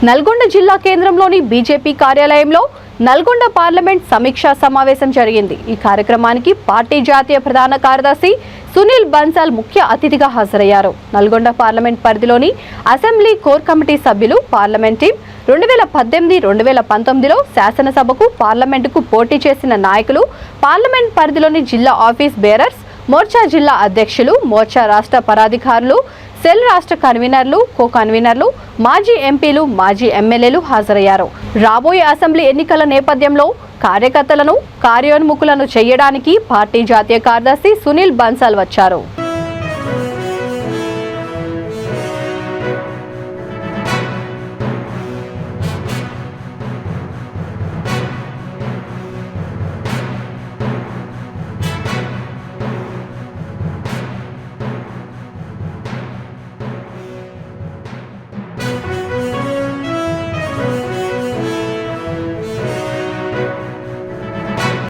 నల్గొండ జిల్లా కేంద్రంలోని బీజేపీ కార్యాలయంలో నల్గొండ పార్లమెంట్ సమీక్షా సమావేశం జరిగింది। ఈ కార్యక్రమానికి పార్టీ జాతీయ ప్రధాన కార్యదర్శి సునీల్ బన్సాల్ ముఖ్య అతిథిగా హాజరయ్యారు। నల్గొండ పార్లమెంట్ పరిధిలోని అసెంబ్లీ కోర్ కమిటీ సభ్యులు పార్లమెంట్ టీం 2018-2019లో శాసనసభకు పార్లమెంటుకు పోటీ చేసిన నాయకులు, పార్లమెంట్ పరిధిలోని జిల్లా ఆఫీస్ బేరర్స్, మోర్చా జిల్లా అధ్యక్షులు, మోర్చా రాష్ట్ర పదాధికారులు, సెల్ రాష్ట్ర కన్వీనర్లు, కో కన్వీనర్లు, మాజీ ఎంపీలు, మాజీ ఎమ్మెల్యేలు హాజరయ్యారు। రాబోయే అసెంబ్లీ ఎన్నికల నేపథ్యంలో కార్యకర్తలను కార్యోన్ముఖులను చేయడానికి పార్టీ జాతీయ కార్యదర్శి సునీల్ బన్సాల్ వచ్చారు।